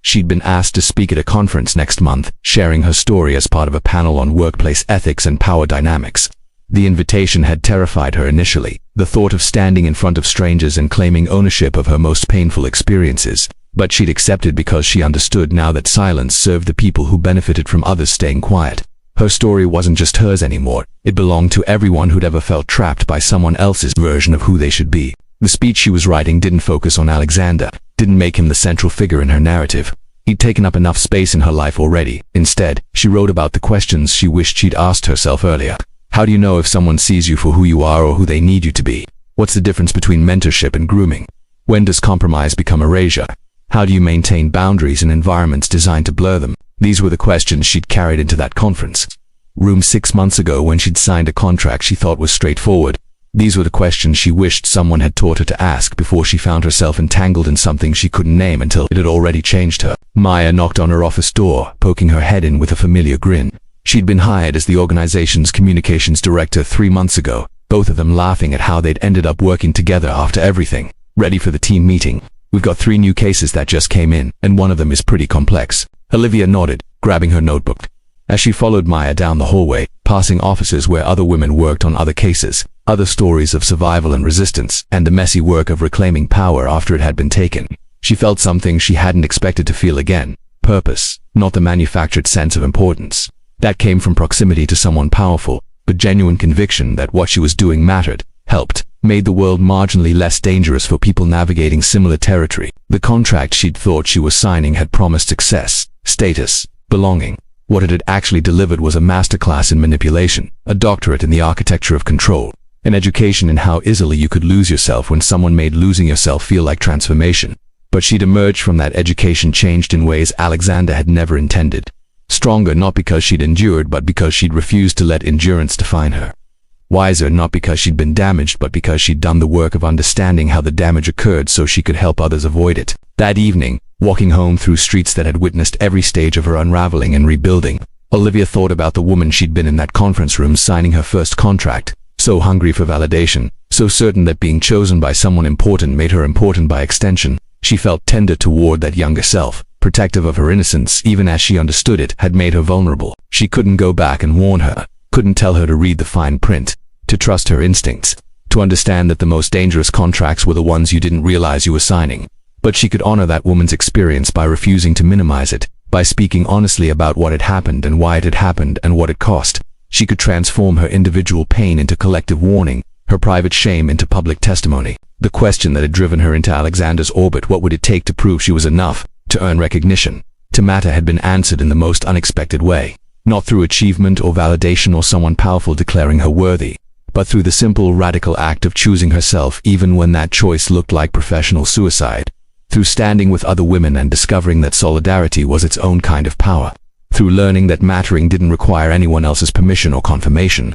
She'd been asked to speak at a conference next month, sharing her story as part of a panel on workplace ethics and power dynamics. The invitation had terrified her initially, the thought of standing in front of strangers and claiming ownership of her most painful experiences. But she'd accepted because she understood now that silence served the people who benefited from others staying quiet. Her story wasn't just hers anymore, it belonged to everyone who'd ever felt trapped by someone else's version of who they should be. The speech she was writing didn't focus on Alexander, didn't make him the central figure in her narrative. He'd taken up enough space in her life already. Instead, she wrote about the questions she wished she'd asked herself earlier. How do you know if someone sees you for who you are or who they need you to be? What's the difference between mentorship and grooming? When does compromise become erasure? How do you maintain boundaries in environments designed to blur them? These were the questions she'd carried into that conference room 6 months ago when she'd signed a contract she thought was straightforward. These were the questions she wished someone had taught her to ask before she found herself entangled in something she couldn't name until it had already changed her. Maya knocked on her office door, poking her head in with a familiar grin. She'd been hired as the organization's communications director 3 months ago, both of them laughing at how they'd ended up working together after everything. Ready for the team meeting? We've got 3 new cases that just came in, and one of them is pretty complex. Olivia nodded, grabbing her notebook. As she followed Maya down the hallway, passing offices where other women worked on other cases, other stories of survival and resistance, and the messy work of reclaiming power after it had been taken, she felt something she hadn't expected to feel again. Purpose, not the manufactured sense of importance. That came from proximity to someone powerful, but genuine conviction that what she was doing mattered, helped, made the world marginally less dangerous for people navigating similar territory. The contract she'd thought she was signing had promised success, status, belonging. What it had actually delivered was a masterclass in manipulation, a doctorate in the architecture of control, an education in how easily you could lose yourself when someone made losing yourself feel like transformation. But she'd emerged from that education changed in ways Alexander had never intended. Stronger not because she'd endured, but because she'd refused to let endurance define her. Wiser not because she'd been damaged, but because she'd done the work of understanding how the damage occurred so she could help others avoid it. That evening, walking home through streets that had witnessed every stage of her unraveling and rebuilding, Olivia thought about the woman she'd been in that conference room signing her first contract, so hungry for validation, so certain that being chosen by someone important made her important by extension. She felt tender toward that younger self, protective of her innocence even as she understood it had made her vulnerable. She couldn't go back and warn her, couldn't tell her to read the fine print, to trust her instincts, to understand that the most dangerous contracts were the ones you didn't realize you were signing. But she could honor that woman's experience by refusing to minimize it, by speaking honestly about what had happened and why it had happened and what it cost. She could transform her individual pain into collective warning, her private shame into public testimony. The question that had driven her into Alexander's orbit, what would it take to prove she was enough, to earn recognition, to matter, had been answered in the most unexpected way. Not through achievement or validation or someone powerful declaring her worthy, but through the simple, radical act of choosing herself even when that choice looked like professional suicide. Through standing with other women and discovering that solidarity was its own kind of power. Through learning that mattering didn't require anyone else's permission or confirmation.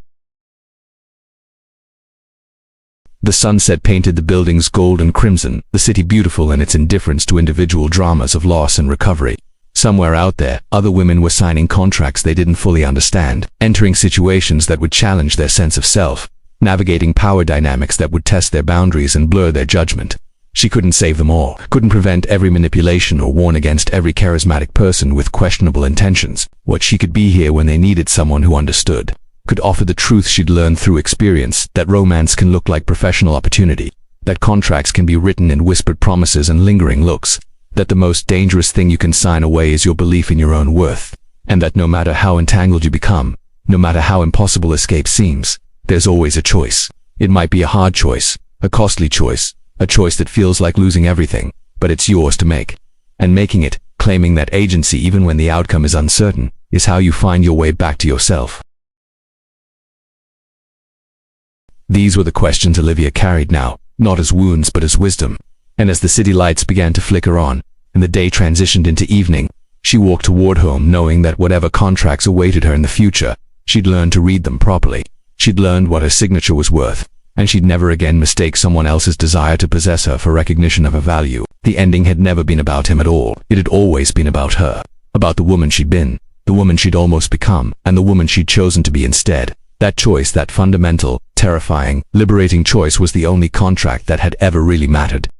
The sunset painted the buildings gold and crimson, the city beautiful in its indifference to individual dramas of loss and recovery. Somewhere out there, other women were signing contracts they didn't fully understand, entering situations that would challenge their sense of self, navigating power dynamics that would test their boundaries and blur their judgment. She couldn't save them all, couldn't prevent every manipulation or warn against every charismatic person with questionable intentions. What she could be here when they needed someone who understood, could offer the truth she'd learned through experience, that romance can look like professional opportunity, that contracts can be written in whispered promises and lingering looks, that the most dangerous thing you can sign away is your belief in your own worth, and that no matter how entangled you become, no matter how impossible escape seems, there's always a choice. It might be a hard choice, a costly choice, a choice that feels like losing everything, but it's yours to make. And making it, claiming that agency even when the outcome is uncertain, is how you find your way back to yourself. These were the questions Olivia carried now, not as wounds but as wisdom. And as the city lights began to flicker on, and the day transitioned into evening, she walked toward home knowing that whatever contracts awaited her in the future, she'd learned to read them properly. She'd learned what her signature was worth, and she'd never again mistake someone else's desire to possess her for recognition of her value. The ending had never been about him at all. It had always been about her, about the woman she'd been, the woman she'd almost become, and the woman she'd chosen to be instead. That choice, that fundamental, terrifying, liberating choice was the only contract that had ever really mattered.